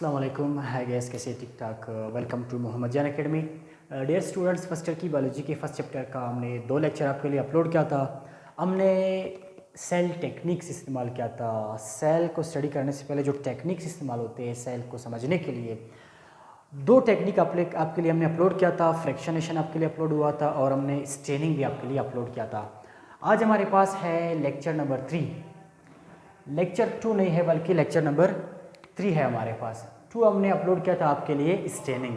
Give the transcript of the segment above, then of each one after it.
अस्सलाम वालेकुम, hi guys, कैसे ठीक ठाक। Welcome to Mohammad Jan academy. Dear students, first year की बायोलॉजी के फर्स्ट चैप्टर का हमने 2 लेक्चर आपके लिए अपलोड किया था। हमने सेल टेक्निक्स इस्तेमाल किया था। सेल को स्टडी करने से पहले जो टेक्निक्स इस्तेमाल होते हैं सेल को समझने के लिए, 2 टेक्निक आपके लिए हमने अपलोड किया था। फ्रैक्शनेशन आपके लिए अपलोड हुआ था और हमने स्टेनिंग भी आपके लिए अपलोड किया था। आज हमारे पास है लेक्चर नंबर 3। लेक्चर 2 नहीं है बल्कि लेक्चर नंबर 3 है हमारे पास। 2 हमने अपलोड किया था आपके लिए स्टेनिंग।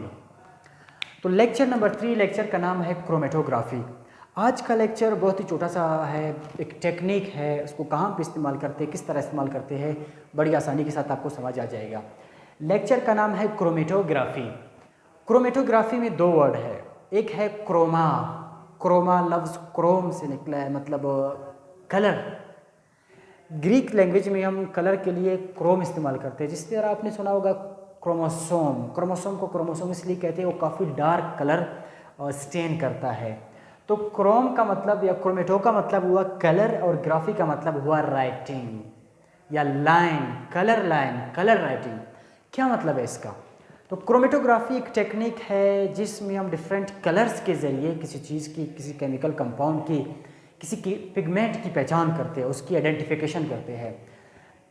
तो लेक्चर नंबर 3 लेक्चर का नाम है क्रोमेटोग्राफी। आज का लेक्चर बहुत ही छोटा सा है, एक टेक्निक है, उसको कहाँ पे इस्तेमाल करते हैं, किस तरह इस्तेमाल करते हैं, बड़ी आसानी के साथ आपको समझ आ जाएगा। लेक्चर का नाम है क्रोमेटोग्राफी। क्रोमेटोग्राफी में 2 वर्ड है, एक है क्रोमा। क्रोमा लफ्ज़ क्रोम से निकला है, मतलब कलर। ग्रीक लैंग्वेज में हम कलर के लिए क्रोम इस्तेमाल करते हैं। जिस तरह आपने सुना होगा क्रोमोसोम, क्रोमोसोम को क्रोमोसोम इसलिए कहते हैं वो काफ़ी डार्क कलर स्टेन करता है। तो क्रोम का मतलब या क्रोमेटो का मतलब हुआ कलर और ग्राफी का मतलब हुआ राइटिंग या line, colour line, colour writing. क्या मतलब है इसका? तो क्रोमेटोग्राफी एक टेक्निक है जिसमें हम डिफरेंट कलर्स के ज़रिए किसी चीज़ की, किसी केमिकल कंपाउंड की, किसी की पिगमेंट की पहचान करते हैं, उसकी आइडेंटिफिकेशन करते हैं।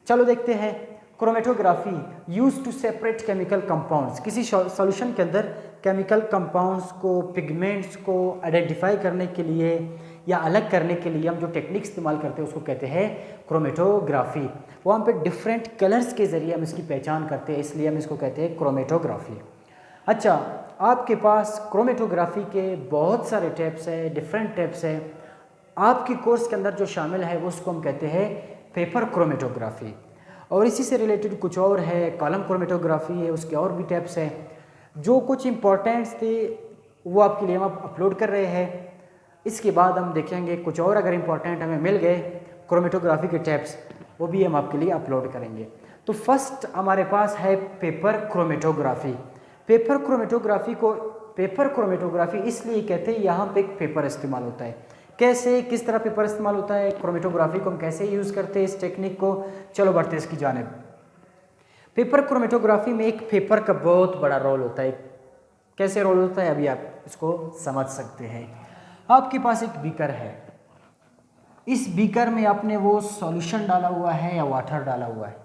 चलो देखते हैं। Chromatography use to separate chemical compounds, किसी सॉल्यूशन के अंदर केमिकल कंपाउंड्स को, पिगमेंट्स को आइडेंटिफाई करने के लिए या अलग करने के लिए हम जो टेक्निक इस्तेमाल करते हैं उसको कहते हैं क्रोमेटोग्राफी। वहाँ पे डिफरेंट कलर्स के ज़रिए हम इसकी पहचान करते हैं, इसलिए हम इसको कहते हैं क्रोमेटोग्राफी। अच्छा, आपके पास क्रोमेटोग्राफी के बहुत सारे टाइप्स हैं, डिफरेंट टाइप्स हैं। आपकी कोर्स के अंदर जो शामिल है वो उसको हम कहते हैं पेपर क्रोमेटोग्राफी। और इसी से रिलेटेड कुछ और है, कॉलम क्रोमेटोग्राफी है, उसके और भी टाइप्स हैं। जो कुछ इम्पोर्टेंट्स थे वो आपके लिए हम अपलोड कर रहे हैं। इसके बाद हम देखेंगे कुछ और अगर इम्पोर्टेंट हमें मिल गए क्रोमेटोग्राफी के टाइप्स, वो भी हम आपके लिए अपलोड करेंगे। तो फर्स्ट हमारे पास है पेपर क्रोमेटोग्राफी। पेपर क्रोमेटोग्राफी को पेपर क्रोमेटोग्राफी इसलिए कहते हैं, यहाँ पे एक पेपर इस्तेमाल होता है। कैसे, किस तरह पेपर इस्तेमाल होता है, क्रोमेटोग्राफी को हम कैसे यूज़ करते हैं, इस टेक्निक को, चलो बढ़ते हैं इसकी जानिब। पेपर क्रोमेटोग्राफी में एक पेपर का बहुत बड़ा रोल होता है। कैसे रोल होता है अभी आप इसको समझ सकते हैं। आपके पास एक बीकर है, इस बीकर में आपने वो सॉल्यूशन डाला हुआ है या वाटर डाला हुआ है,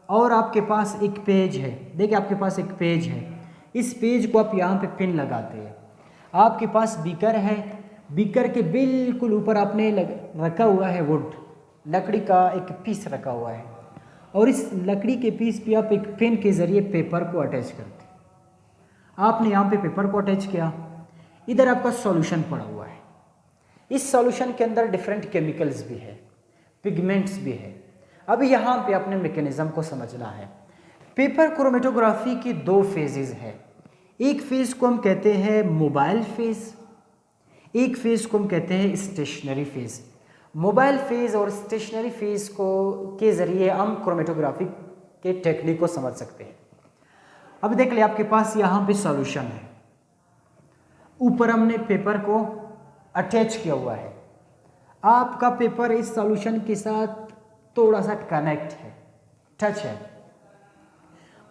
और आपके पास एक पेज है। देखिए आपके पास एक पेज है, इस पेज को आप यहाँ पे पिन लगाते हैं। आपके पास बीकर है, बीकर के बिल्कुल ऊपर आपने रखा हुआ है वुड, लकड़ी का एक पीस रखा हुआ है, और इस लकड़ी के पीस पे आप एक पेन के ज़रिए पेपर को अटैच करते हैं। आपने यहाँ पे पेपर को अटैच किया, इधर आपका सॉल्यूशन पड़ा हुआ है। इस सॉल्यूशन के अंदर डिफरेंट केमिकल्स भी है, पिगमेंट्स भी है। अब यहाँ पे अपने मैकेनिज्म को समझना है। पेपर क्रोमेटोग्राफी की 2 फेजेस है। एक फेज़ को हम कहते हैं मोबाइल फेज़, एक फेज़ को हम कहते हैं स्टेशनरी फेज़। मोबाइल फेज़ और स्टेशनरी फेज़ को के ज़रिए हम क्रोमेटोग्राफी के टेक्निक को समझ सकते हैं। अब देख ले, आपके पास यहाँ पे सॉल्यूशन है, ऊपर हमने पेपर को अटैच किया हुआ है। आपका पेपर इस सॉल्यूशन के साथ थोड़ा सा कनेक्ट है, टच है।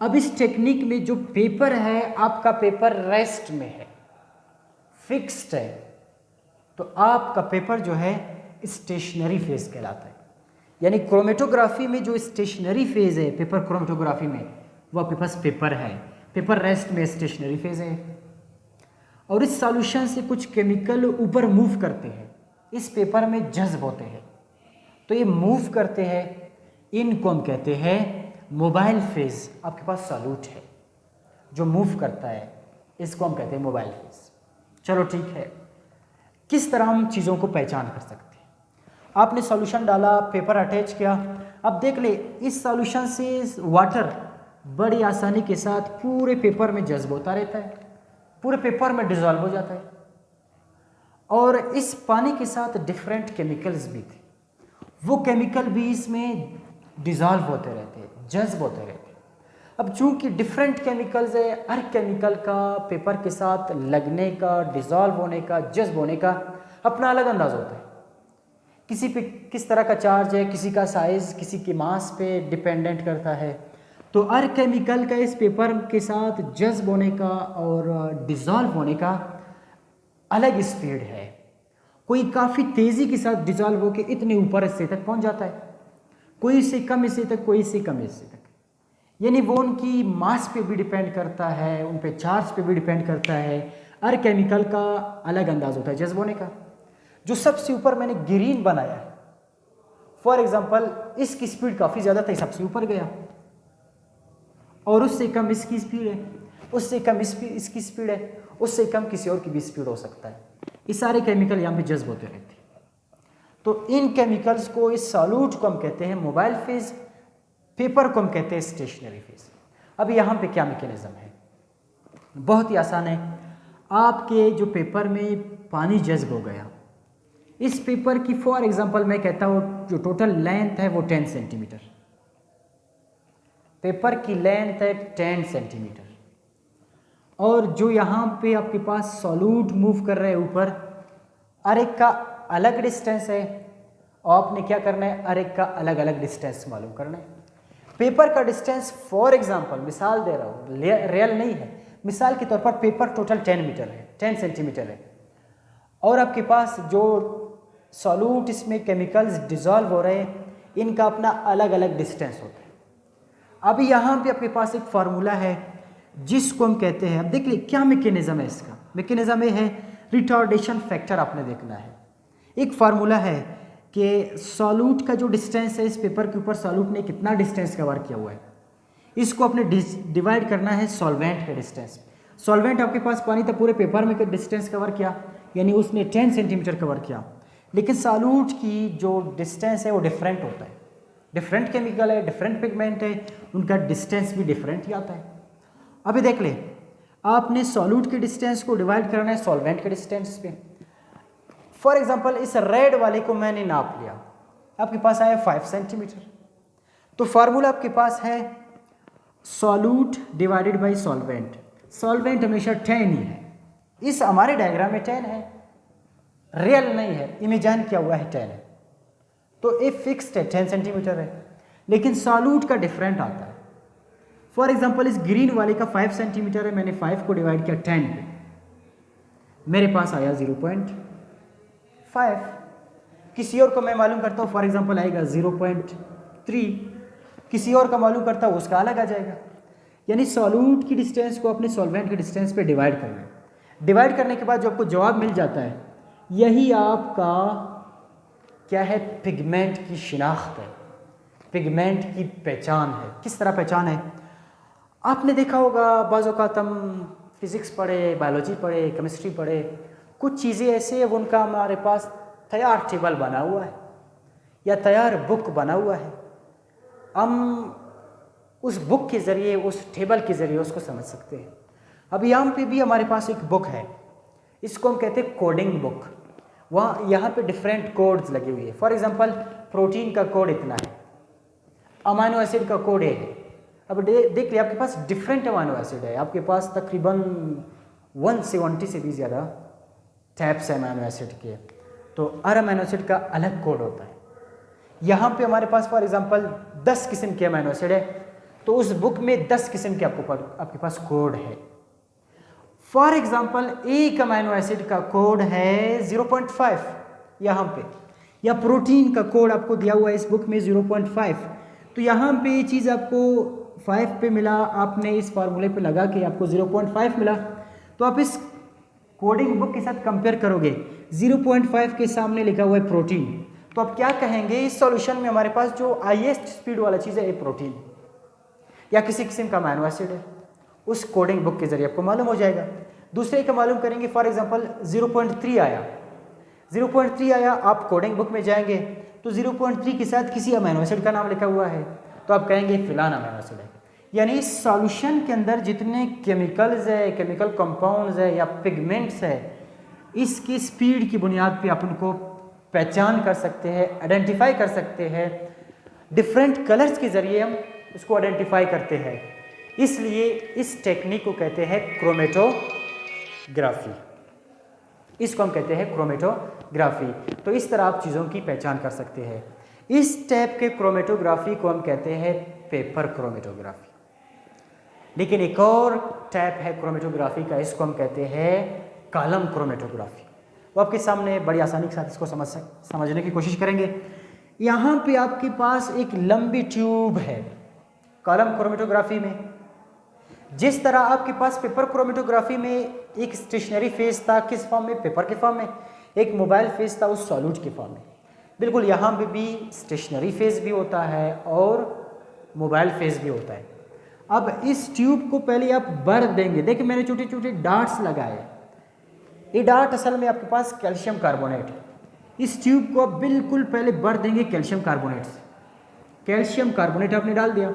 अब इस टेक्निक में जो पेपर है, आपका पेपर रेस्ट में है, फिक्स्ड है, तो आपका पेपर जो है स्टेशनरी फेज कहलाता है। यानी क्रोमेटोग्राफी में जो स्टेशनरी फेज है पेपर क्रोमेटोग्राफी में, वो आपके पास पेपर है, पेपर रेस्ट में स्टेशनरी फेज है। और इस सॉल्यूशन से कुछ केमिकल ऊपर मूव करते हैं, इस पेपर में जज्ब होते हैं, तो ये मूव करते हैं, इनको हम कहते हैं मोबाइल फेज। आपके पास सॉल्यूट है जो मूव करता है, इसको हम कहते हैं मोबाइल फेज। चलो ठीक है, किस तरह हम चीज़ों को पहचान कर सकते हैं। आपने सॉल्यूशन डाला, पेपर अटैच किया। अब देख ले, इस सॉल्यूशन से वाटर बड़ी आसानी के साथ पूरे पेपर में जज्ब होता रहता है, पूरे पेपर में डिजॉल्व हो जाता है। और इस पानी के साथ डिफरेंट केमिकल्स भी थे, वो केमिकल भी इसमें डिजॉल्व होते रहते हैं, जज्ब होते रहते हैं। अब चूंकि डिफरेंट केमिकल्स है, हर केमिकल का पेपर के साथ लगने का, डिजॉल्व होने का, जज्ब होने का अपना अलग अंदाज होता है। किसी पे किस तरह का चार्ज है, किसी का साइज़, किसी के मास पे डिपेंडेंट करता है। तो हर केमिकल का इस पेपर के साथ जज्ब होने का और डिज़ोल्व होने का अलग स्पीड है। कोई काफ़ी तेज़ी के साथ डिज़ोल्व होकर इतने ऊपर हिस्से तक पहुंच जाता है, कोई इससे कम हिस्से तक, कोई इससे कम हिस्से तक। यानी वो उनकी मास पे भी डिपेंड करता है, उन पे चार्ज पे भी डिपेंड करता है। हर केमिकल का अलग अंदाज होता है जज्ब होने का। जो सबसे ऊपर मैंने ग्रीन बनाया है, फॉर एग्जांपल इसकी स्पीड काफ़ी ज़्यादा था, सबसे ऊपर गया, और उससे कम इसकी स्पीड है, उससे कम इसकी स्पीड है, उससे कम किसी और की भी स्पीड हो सकता है। ये सारे केमिकल यहाँ पे जज्ब होते रहते हैं। तो इन केमिकल्स को, इस सॉल्यूट को हम कहते हैं मोबाइल फेज, पेपर को हम कहते हैं स्टेशनरी फेज। अब यहाँ पे क्या मैकेनिज्म है, बहुत ही आसान है। आपके जो पेपर में पानी जज्ब हो गया, इस पेपर की फॉर एग्जांपल मैं कहता हूँ जो टोटल लेंथ है वो 10 सेंटीमीटर, पेपर की लेंथ है 10 सेंटीमीटर, और जो यहाँ पे आपके पास सॉल्यूट मूव कर रहे हैं ऊपर, हर एक का अलग डिस्टेंस है, और आपने क्या करना है, हर एक का अलग अलग डिस्टेंस मालूम करना है। पेपर का डिस्टेंस फॉर एग्जांपल मिसाल दे रहा हूँ, रियल नहीं है, मिसाल के तौर पर पेपर टोटल 10 मीटर है, 10 सेंटीमीटर है, और आपके पास जो सॉल्यूट इसमें केमिकल्स डिज़ोल्व हो रहे हैं, इनका अपना अलग अलग डिस्टेंस होता है। अभी यहाँ पे आपके पास एक फार्मूला है जिसको हम कहते हैं, अब देख लीजिए क्या मैकेनिज्म है इसका। मैकेनिज्म ये है, रिटार्डेशन फैक्टर आपने देखना है। एक फार्मूला है कि सॉल्यूट का जो डिस्टेंस है, इस पेपर के ऊपर सॉल्यूट ने कितना डिस्टेंस कवर किया हुआ है, इसको आपने डिवाइड करना है सॉल्वेंट के डिस्टेंस। सॉल्वेंट आपके पास पानी था, पूरे पेपर में डिस्टेंस कवर किया, यानी उसने 10 सेंटीमीटर कवर किया, लेकिन सॉल्यूट की जो डिस्टेंस है वो डिफरेंट होता है। डिफरेंट केमिकल है, डिफरेंट पिगमेंट है, उनका डिस्टेंस भी डिफरेंट ही आता है। अभी देख ले, आपने सॉल्यूट के डिस्टेंस को डिवाइड करना है सॉल्वेंट के डिस्टेंस पे। फॉर एग्जांपल इस रेड वाले को मैंने नाप लिया, आपके पास आया 5 सेंटीमीटर, तो फार्मूला आपके पास है solute divided by solvent. Solvent हमेशा 10 ही है, इस हमारे डायग्राम में 10 है, रियल नहीं है, इमेजिन किया हुआ है 10 है, तो ये फिक्स्ड है 10 सेंटीमीटर है, लेकिन सॉल्यूट का डिफरेंट आता है। फॉर एग्जांपल इस ग्रीन वाले का 5 सेंटीमीटर है, मैंने 5 को डिवाइड किया 10 पे, मेरे पास आया 0.5। किसी और को मैं मालूम करता हूँ, फॉर एग्जांपल आएगा 0.3, किसी और का मालूम करता हूँ उसका अलग आ जाएगा। यानी सॉल्यूट की डिस्टेंस को अपने सॉल्वेंट के डिस्टेंस पे डिवाइड करना है। डिवाइड करने के बाद जो आपको जवाब मिल जाता है, यही आपका क्या है, पिगमेंट की शिनाख्त है, पिगमेंट की पहचान है। किस तरह पहचान है, आपने देखा होगा बाज़ औक़ात हम फिज़िक्स पढ़े, बायोलॉजी पढ़े, केमिस्ट्री पढ़े, कुछ चीज़ें ऐसे हैं उनका हमारे पास तैयार टेबल बना हुआ है या तैयार बुक बना हुआ है, हम उस बुक के ज़रिए, उस टेबल के ज़रिए उसको समझ सकते हैं। अब यहाँ पे भी हमारे पास एक बुक है, इसको हम कहते हैं कोडिंग बुक। वहाँ यहाँ पे डिफरेंट कोड्स लगे हुए हैं। फॉर एग्जांपल प्रोटीन का कोड इतना है, अमाइनो एसिड का कोड है। अब देख लिया, आपके पास डिफरेंट अमाइनो एसिड है, आपके पास तकरीबन 170 से भी ज़्यादा टाइप्स है अमाइनो एसिड के, तो हर अमाइनो एसिड का अलग कोड होता है। यहाँ पे हमारे पास फॉर एग्जांपल 10 किस्म के अमाइनो एसिड है, तो उस बुक में 10 किस्म के आपके पास कोड है। फॉर एग्जांपल एक अमाइनो एसिड का कोड है 0.5 यहाँ पे, या प्रोटीन का कोड आपको दिया हुआ है इस बुक में 0.5, तो यहाँ पे ये चीज़ आपको 5 पे मिला, आपने इस फार्मूले पे लगा के आपको 0.5 मिला, तो आप इस कोडिंग बुक के साथ कंपेयर करोगे, 0.5 के सामने लिखा हुआ है प्रोटीन, तो आप क्या कहेंगे, इस सॉल्यूशन में हमारे पास जो हाईएस्ट स्पीड वाला चीज़ है ये प्रोटीन या किसी किस्म का अमाइनो एसिड है। उस कोडिंग बुक के जरिए आपको मालूम हो जाएगा। दूसरे का मालूम करेंगे, फॉर एग्जांपल 0.3 आया, 0.3 आया, आप कोडिंग बुक में जाएंगे तो 0.3 के साथ किसी अमाइनो एसिड का नाम लिखा हुआ है, तो आप कहेंगे फिलान अमाइनो एसिड है। यानी इस सॉल्यूशन के अंदर जितने केमिकल्स है, केमिकल कंपाउंड्स है या पिगमेंट्स है, इसकी स्पीड की बुनियाद पे आप उनको पहचान कर सकते हैं, आइडेंटिफाई कर सकते हैं। डिफरेंट कलर्स के ज़रिए हम उसको आइडेंटिफाई करते हैं, इसलिए इस टेक्निक को कहते हैं क्रोमेटोग्राफी। इसको हम कहते हैं क्रोमेटोग्राफी। तो इस तरह आप चीज़ों की पहचान कर सकते हैं। इस टाइप के क्रोमेटोग्राफी को हम कहते हैं पेपर क्रोमेटोग्राफी। लेकिन एक और टाइप है क्रोमेटोग्राफी का, इसको हम कहते हैं कॉलम क्रोमेटोग्राफी। वो आपके सामने बड़ी आसानी के साथ इसको समझने की कोशिश करेंगे। यहाँ पे आपके पास एक लंबी ट्यूब है कॉलम क्रोमेटोग्राफी में। जिस तरह आपके पास पेपर क्रोमेटोग्राफी में एक स्टेशनरी फेज था, किस फॉर्म में? पेपर के फॉर्म में। एक मोबाइल फेज था उस सॉल्यूट के फॉर्म में। बिल्कुल यहाँ पे भी स्टेशनरी फेज भी होता है और मोबाइल फेज भी होता है। अब इस ट्यूब को पहले आप भर देंगे। देखिए मैंने छोटे छोटे डार्ट्स लगाए। ये डार्ट असल में आपके पास कैल्शियम कार्बोनेट है। इस ट्यूब को आप बिल्कुल पहले भर देंगे कैल्शियम कार्बोनेट से। कैल्शियम कार्बोनेट आपने डाल दिया।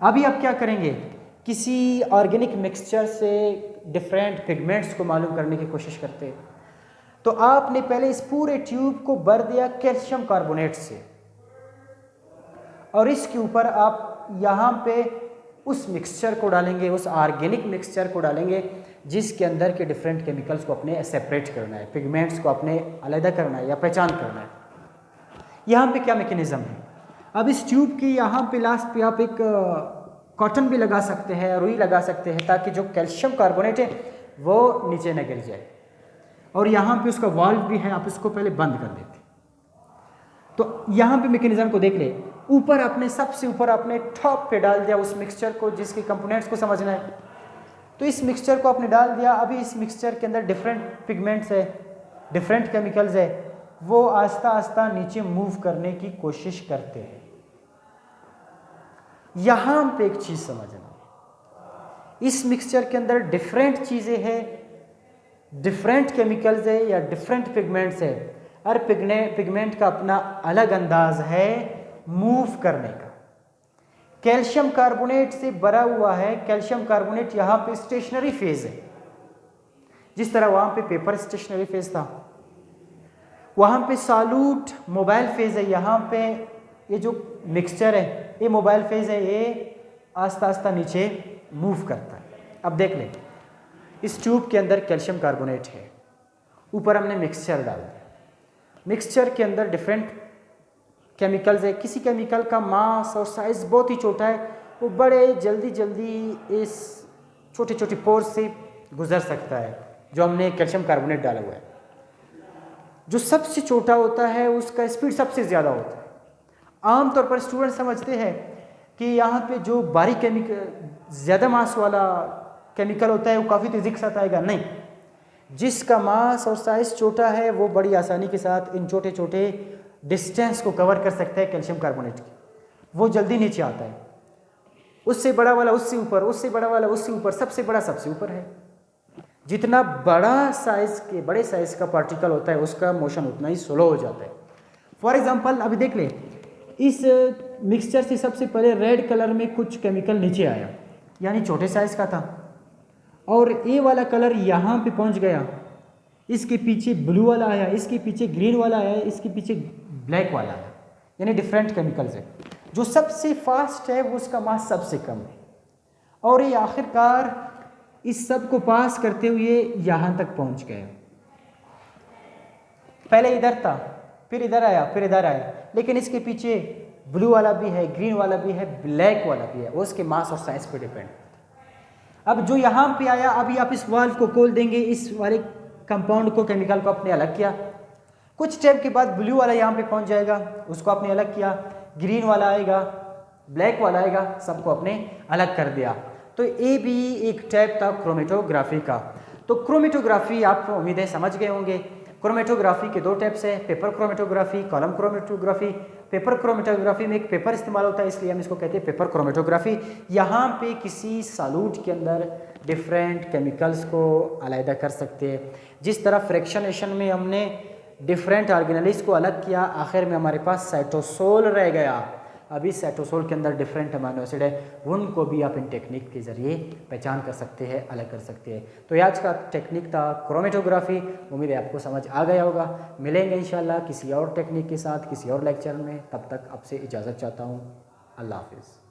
अभी आप क्या करेंगे? किसी ऑर्गेनिक मिक्सचर से डिफरेंट पिगमेंट्स को मालूम करने की कोशिश करते हैं। तो आपने पहले इस पूरे ट्यूब को भर दिया कैल्शियम कार्बोनेट से, और इसके ऊपर आप यहाँ पे उस मिक्सचर को डालेंगे, उस ऑर्गेनिक मिक्सचर को डालेंगे जिसके अंदर के डिफरेंट केमिकल्स को अपने सेपरेट करना है, पिगमेंट्स को अपने अलग करना है या पहचान करना है। यहाँ पे क्या मैकेनिज्म है? अब इस ट्यूब की यहाँ पे लास्ट पे आप एक कॉटन भी लगा सकते हैं, रुई लगा सकते हैं, ताकि जो कैल्शियम कार्बोनेट है वो नीचे न गिर जाए। और यहाँ पे उसका वाल्व भी है, आप इसको पहले बंद कर देते। तो यहाँ पे मैकेनिज्म को देख ले। ऊपर आपने सबसे ऊपर आपने टॉप पे डाल दिया उस मिक्सचर को जिसके कंपोनेंट्स को समझना है। तो इस मिक्सचर को आपने डाल दिया। अभी इस मिक्सचर के अंदर डिफरेंट पिगमेंट्स है, डिफरेंट केमिकल्स है, वो आस्ता आस्ता नीचे मूव करने की कोशिश करते हैं। यहाँ पे एक चीज़ समझना, इस मिक्सचर के अंदर डिफरेंट चीज़ें हैं, डिफरेंट केमिकल्स है या डिफरेंट पिगमेंट्स है। हर पिगमेंट का अपना अलग अंदाज है मूव करने का। कैल्शियम कार्बोनेट से भरा हुआ है। कैल्शियम कार्बोनेट यहाँ पे स्टेशनरी फेज है। जिस तरह वहाँ पे पेपर स्टेशनरी फेज था, वहाँ पे सॉल्यूट मोबाइल फेज है। यहाँ पे ये जो मिक्सचर है ये मोबाइल फेज है, ये आस्ता आस्ता नीचे मूव करता है। अब देख लें, इस ट्यूब के अंदर कैल्शियम कार्बोनेट है, ऊपर हमने मिक्सचर डाल दिया। मिक्सचर के अंदर डिफरेंट केमिकल्स है। किसी केमिकल का मास और साइज बहुत ही छोटा है, वो बड़े जल्दी इस छोटे छोटे पोर्स से गुजर सकता है, जो हमने कैल्शियम कार्बोनेट डाला हुआ है। जो सबसे छोटा होता है उसका स्पीड सबसे ज़्यादा होता है। आमतौर पर स्टूडेंट समझते हैं कि यहाँ पे जो बारीक केमिकल, ज़्यादा मास वाला केमिकल होता है वो काफ़ी तेज़ी के साथ आएगा। नहीं, जिसका मास और साइज छोटा है वो बड़ी आसानी के साथ इन छोटे छोटे डिस्टेंस को कवर कर सकता है कैल्शियम कार्बोनेट की, वो जल्दी नीचे आता है। उससे बड़ा वाला उससे ऊपर, उससे बड़ा वाला उससे ऊपर, सबसे बड़ा सबसे ऊपर है। जितना बड़ा साइज के बड़े साइज का पार्टिकल होता है उसका मोशन उतना ही स्लो हो जाता है। फॉर एग्जांपल अभी देख ले, इस मिक्सचर से सबसे पहले रेड कलर में कुछ केमिकल नीचे आया, यानी छोटे साइज का था, और ये वाला कलर यहाँ पे पहुँच गया। इसके पीछे ब्लू वाला आया, इसके पीछे ग्रीन वाला आया, इसके पीछे ब्लैक वाला आया, यानी डिफरेंट केमिकल्स है। जो सबसे फास्ट है वो उसका मास सबसे कम है, और ये आखिरकार इस सब को पास करते हुए यहाँ तक पहुँच गया। पहले इधर था, फिर इधर आया, फिर इधर आया, लेकिन इसके पीछे ब्लू वाला भी है, ग्रीन वाला भी है, ब्लैक वाला भी है, वो उसके मास और साइज पे डिपेंड। अब जो यहाँ पे आया, अभी आप इस वाल्व को खोल देंगे, इस वाले कंपाउंड को, केमिकल को आपने अलग किया। कुछ स्टेप के बाद ब्लू वाला यहाँ पे पहुँच जाएगा, उसको आपने अलग किया, ग्रीन वाला आएगा, ब्लैक वाला आएगा, सबको आपने अलग कर दिया। तो ये भी एक टाइप था क्रोमेटोग्राफी का। तो क्रोमेटोग्राफी आप उम्मीदें समझ गए होंगे। क्रोमेटोग्राफी के दो टाइप्स हैं, paper chromatography, column chromatography. Paper chromatography में एक पेपर इस्तेमाल होता है, इसलिए हम इसको कहते हैं पेपर क्रोमेटोग्राफी। यहाँ पे किसी सॉल्यूट के अंदर डिफरेंट केमिकल्स को अलग कर सकते हैं। जिस तरह फ्रैक्शनेशन में हमने डिफरेंट ऑर्गेनेल्स को अलग किया, आखिर में हमारे पास साइटोसोल रह गया। अभी साइटोसोल के अंदर डिफरेंट अमीनो एसिड है, उनको भी आप इन टेक्निक के ज़रिए पहचान कर सकते हैं, अलग कर सकते हैं। तो ये आज का टेक्निक था क्रोमेटोग्राफी। उम्मीद है आपको समझ आ गया होगा। मिलेंगे इंशाल्लाह किसी और टेक्निक के साथ किसी और लेक्चर में। तब तक आपसे इजाज़त चाहता हूँ। अल्लाह हाफिज़।